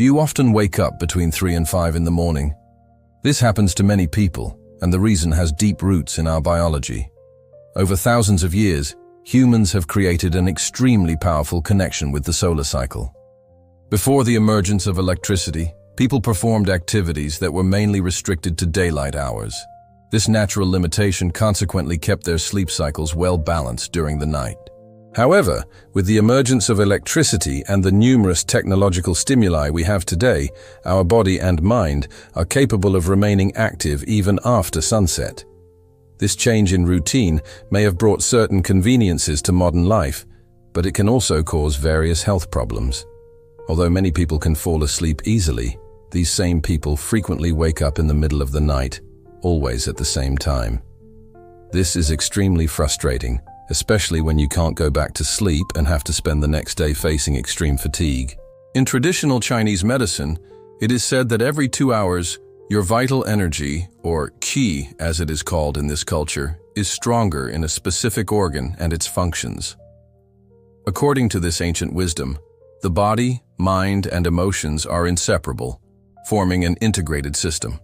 Do you often wake up between 3 and 5 in the morning? This happens to many people, and the reason has deep roots in our biology. Over thousands of years, humans have created an extremely powerful connection with the solar cycle. Before the emergence of electricity, people performed activities that were mainly restricted to daylight hours. This natural limitation consequently kept their sleep cycles well balanced during the night. However, with the emergence of electricity and the numerous technological stimuli we have today, our body and mind are capable of remaining active even after sunset. This change in routine may have brought certain conveniences to modern life, but it can also cause various health problems. Although many people can fall asleep easily, these same people frequently wake up in the middle of the night, always at the same time. This is extremely frustrating, especially when you can't go back to sleep and have to spend the next day facing extreme fatigue. In traditional Chinese medicine, it is said that every 2 hours, your vital energy, or qi as it is called in this culture, is stronger in a specific organ and its functions. According to this ancient wisdom, the body, mind, and emotions are inseparable, forming an integrated system.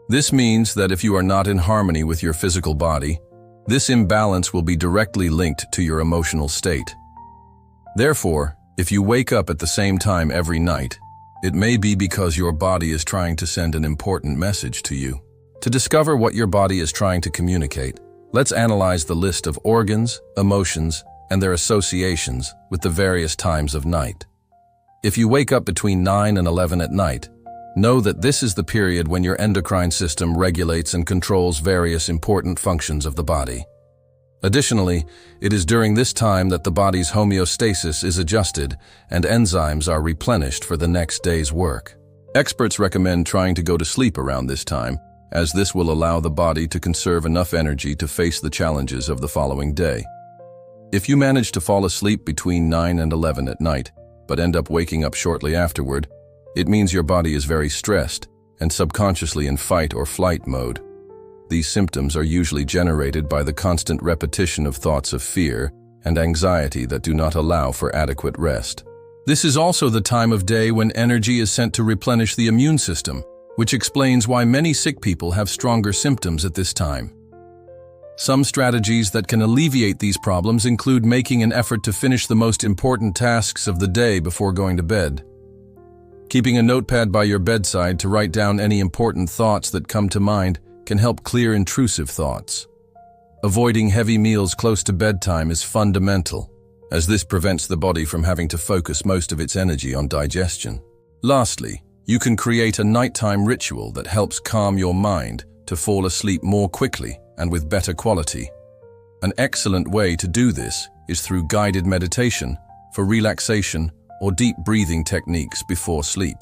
This means that if you are not in harmony with your physical body, this imbalance will be directly linked to your emotional state. Therefore, if you wake up at the same time every night, it may be because your body is trying to send an important message to you. To discover what your body is trying to communicate, let's analyze the list of organs, emotions, and their associations with the various times of night. If you wake up between 9 and 11 at night, know that this is the period when your endocrine system regulates and controls various important functions of the body. Additionally, it is during this time that the body's homeostasis is adjusted and enzymes are replenished for the next day's work. Experts recommend trying to go to sleep around this time, as this will allow the body to conserve enough energy to face the challenges of the following day. If you manage to fall asleep between 9 and 11 at night, but end up waking up shortly afterward, it means your body is very stressed and subconsciously in fight or flight mode. These symptoms are usually generated by the constant repetition of thoughts of fear and anxiety that do not allow for adequate rest. This is also the time of day when energy is sent to replenish the immune system, which explains why many sick people have stronger symptoms at this time. Some strategies that can alleviate these problems include making an effort to finish the most important tasks of the day before going to bed. Keeping a notepad by your bedside to write down any important thoughts that come to mind can help clear intrusive thoughts. Avoiding heavy meals close to bedtime is fundamental, as this prevents the body from having to focus most of its energy on digestion. Lastly, you can create a nighttime ritual that helps calm your mind to fall asleep more quickly and with better quality. An excellent way to do this is through guided meditation for relaxation or deep breathing techniques before sleep.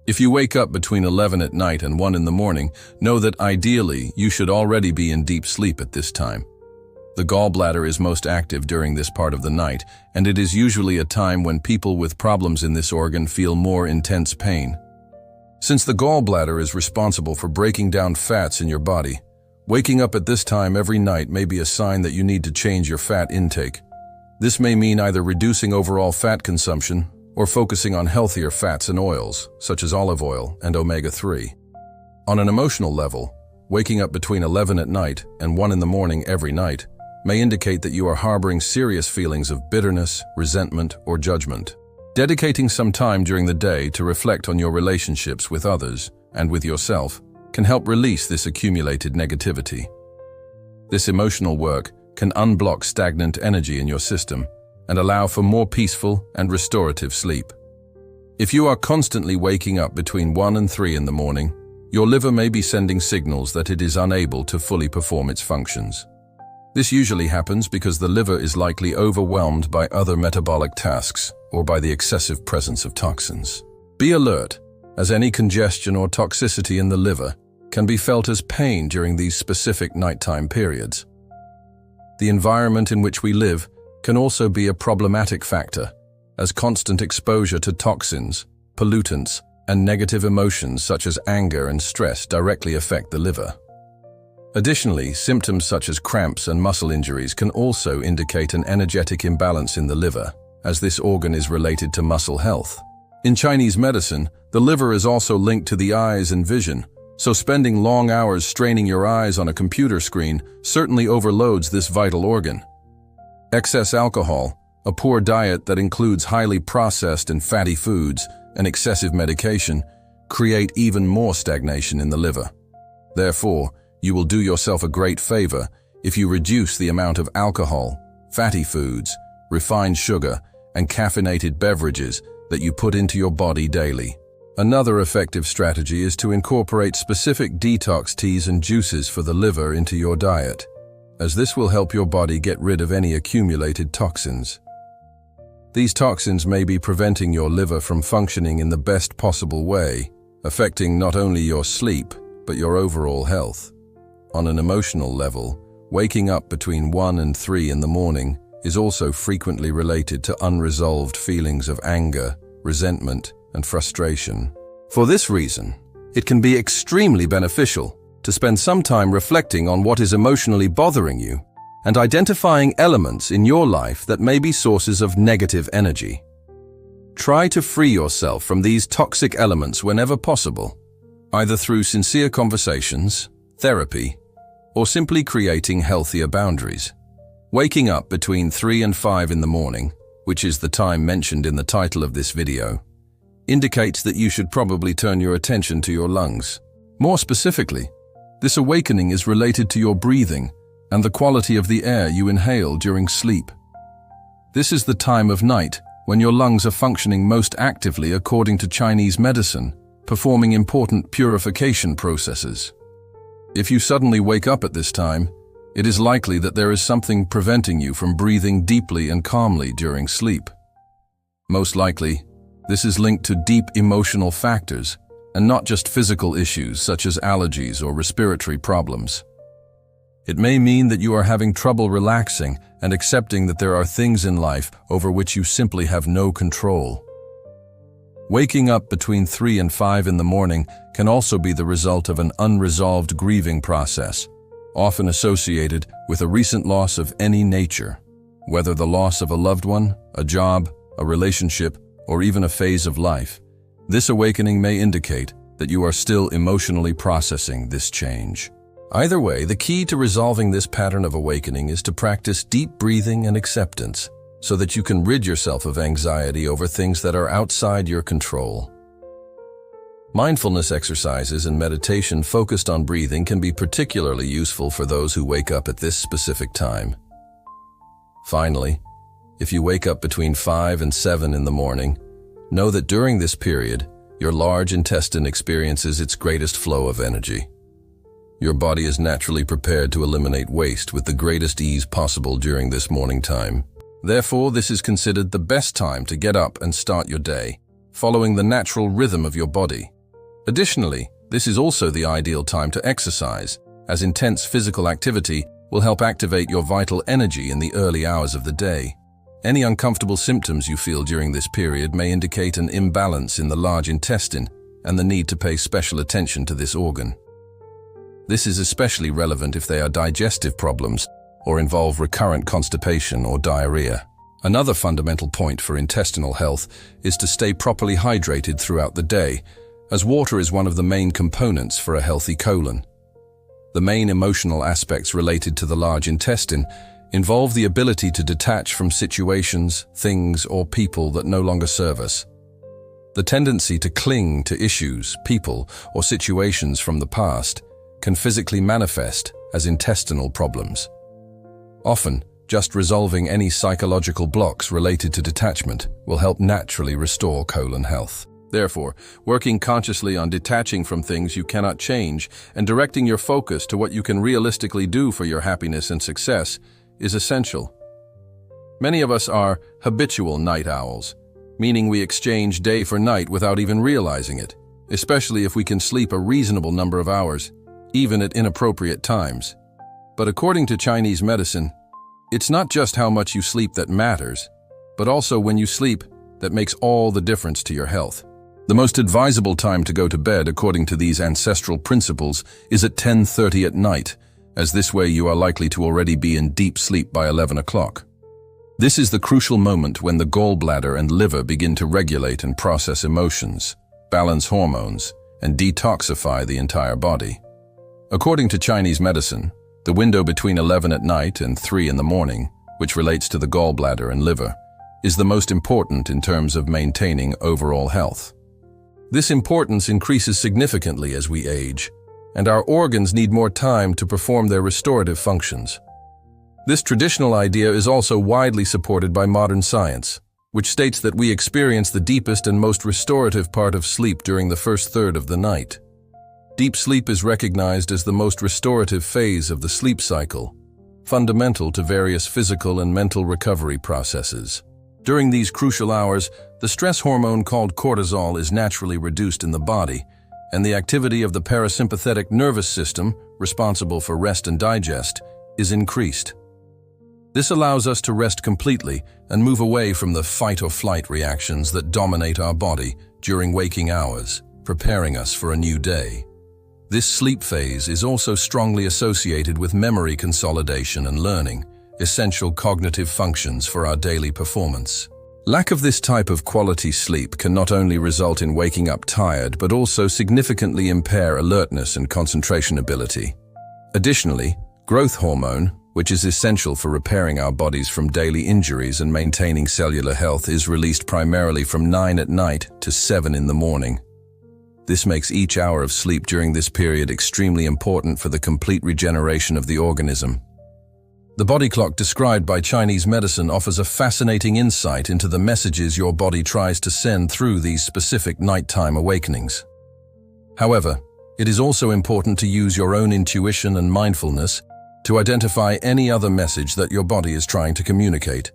If you wake up between 11 at night and 1 in the morning, know that ideally you should already be in deep sleep at this time. The gallbladder is most active during this part of the night, and it is usually a time when people with problems in this organ feel more intense pain. Since the gallbladder is responsible for breaking down fats in your body, waking up at this time every night may be a sign that you need to change your fat intake. This may mean either reducing overall fat consumption or focusing on healthier fats and oils, such as olive oil and omega-3. On an emotional level, waking up between 11 at night and 1 in the morning every night may indicate that you are harboring serious feelings of bitterness, resentment, or judgment. Dedicating some time during the day to reflect on your relationships with others and with yourself can help release this accumulated negativity. This emotional work can unblock stagnant energy in your system and allow for more peaceful and restorative sleep. If you are constantly waking up between 1 and 3 in the morning, your liver may be sending signals that it is unable to fully perform its functions. This usually happens because the liver is likely overwhelmed by other metabolic tasks or by the excessive presence of toxins. Be alert, as any congestion or toxicity in the liver can be felt as pain during these specific nighttime periods. The environment in which we live can also be a problematic factor, as constant exposure to toxins, pollutants, and negative emotions such as anger and stress directly affect the liver. Additionally, symptoms such as cramps and muscle injuries can also indicate an energetic imbalance in the liver, as this organ is related to muscle health. In Chinese medicine, the liver is also linked to the eyes and vision, so spending long hours straining your eyes on a computer screen certainly overloads this vital organ. Excess alcohol, a poor diet that includes highly processed and fatty foods, and excessive medication create even more stagnation in the liver. Therefore, you will do yourself a great favor if you reduce the amount of alcohol, fatty foods, refined sugar, and caffeinated beverages that you put into your body daily. Another effective strategy is to incorporate specific detox teas and juices for the liver into your diet, as this will help your body get rid of any accumulated toxins. These toxins may be preventing your liver from functioning in the best possible way, affecting not only your sleep, but your overall health. On an emotional level, waking up between 1 and 3 in the morning is also frequently related to unresolved feelings of anger, resentment, and frustration. For this reason, it can be extremely beneficial to spend some time reflecting on what is emotionally bothering you and identifying elements in your life that may be sources of negative energy. Try to free yourself from these toxic elements whenever possible, either through sincere conversations, therapy, or simply creating healthier boundaries. Waking up between 3 and 5 in the morning, which is the time mentioned in the title of this video, indicates that you should probably turn your attention to your lungs. More specifically, this awakening is related to your breathing and the quality of the air you inhale during sleep. This is the time of night when your lungs are functioning most actively according to Chinese medicine, performing important purification processes. If you suddenly wake up at this time, it is likely that there is something preventing you from breathing deeply and calmly during sleep. Most likely, this is linked to deep emotional factors and not just physical issues such as allergies or respiratory problems. It may mean that you are having trouble relaxing and accepting that there are things in life over which you simply have no control. Waking up between 3 and 5 in the morning can also be the result of an unresolved grieving process, often associated with a recent loss of any nature, whether the loss of a loved one, a job, a relationship, or even a phase of life. This awakening may indicate that you are still emotionally processing this change. Either way, the key to resolving this pattern of awakening is to practice deep breathing and acceptance so that you can rid yourself of anxiety over things that are outside your control. Mindfulness exercises and meditation focused on breathing can be particularly useful for those who wake up at this specific time. Finally, if you wake up between 5 and 7 in the morning, know that during this period, your large intestine experiences its greatest flow of energy. Your body is naturally prepared to eliminate waste with the greatest ease possible during this morning time. Therefore, this is considered the best time to get up and start your day, following the natural rhythm of your body. Additionally, this is also the ideal time to exercise, as intense physical activity will help activate your vital energy in the early hours of the day. Any uncomfortable symptoms you feel during this period may indicate an imbalance in the large intestine and the need to pay special attention to this organ. This is especially relevant if they are digestive problems or involve recurrent constipation or diarrhea. Another fundamental point for intestinal health is to stay properly hydrated throughout the day, as water is one of the main components for a healthy colon. The main emotional aspects related to the large intestine involve the ability to detach from situations, things, or people that no longer serve us. The tendency to cling to issues, people, or situations from the past can physically manifest as intestinal problems. Often, just resolving any psychological blocks related to detachment will help naturally restore colon health. Therefore, working consciously on detaching from things you cannot change and directing your focus to what you can realistically do for your happiness and success is essential. Many of us are habitual night owls, meaning we exchange day for night without even realizing it, especially if we can sleep a reasonable number of hours, even at inappropriate times. But according to Chinese medicine, it's not just how much you sleep that matters, but also when you sleep that makes all the difference to your health. The most advisable time to go to bed according to these ancestral principles is at 10:30 at night, as this way you are likely to already be in deep sleep by 11 o'clock. This is the crucial moment when the gallbladder and liver begin to regulate and process emotions, balance hormones, and detoxify the entire body. According to Chinese medicine, the window between 11 at night and 3 in the morning, which relates to the gallbladder and liver, is the most important in terms of maintaining overall health. This importance increases significantly as we age, and our organs need more time to perform their restorative functions. This traditional idea is also widely supported by modern science, which states that we experience the deepest and most restorative part of sleep during the first third of the night. Deep sleep is recognized as the most restorative phase of the sleep cycle, fundamental to various physical and mental recovery processes. During these crucial hours, the stress hormone called cortisol is naturally reduced in the body, and the activity of the parasympathetic nervous system, responsible for rest and digest, is increased. This allows us to rest completely and move away from the fight-or-flight reactions that dominate our body during waking hours, preparing us for a new day. This sleep phase is also strongly associated with memory consolidation and learning, essential cognitive functions for our daily performance. Lack of this type of quality sleep can not only result in waking up tired, but also significantly impair alertness and concentration ability. Additionally, growth hormone, which is essential for repairing our bodies from daily injuries and maintaining cellular health, is released primarily from 9 at night to 7 in the morning. This makes each hour of sleep during this period extremely important for the complete regeneration of the organism. The body clock described by Chinese medicine offers a fascinating insight into the messages your body tries to send through these specific nighttime awakenings. However, it is also important to use your own intuition and mindfulness to identify any other message that your body is trying to communicate.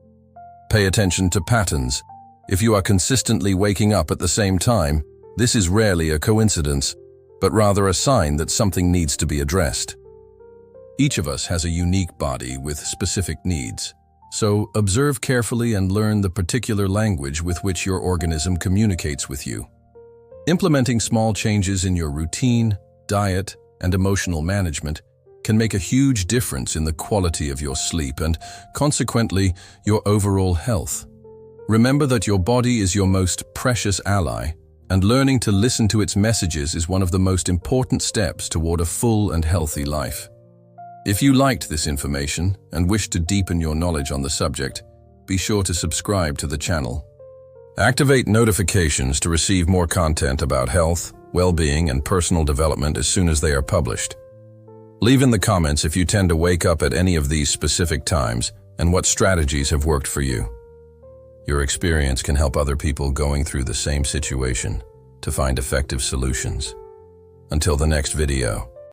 Pay attention to patterns. If you are consistently waking up at the same time, this is rarely a coincidence, but rather a sign that something needs to be addressed. Each of us has a unique body with specific needs, so observe carefully and learn the particular language with which your organism communicates with you. Implementing small changes in your routine, diet, and emotional management can make a huge difference in the quality of your sleep and, consequently, your overall health. Remember that your body is your most precious ally, and learning to listen to its messages is one of the most important steps toward a full and healthy life. If you liked this information and wish to deepen your knowledge on the subject, be sure to subscribe to the channel. Activate notifications to receive more content about health, well-being, and personal development as soon as they are published. Leave in the comments if you tend to wake up at any of these specific times and what strategies have worked for you. Your experience can help other people going through the same situation to find effective solutions. Until the next video.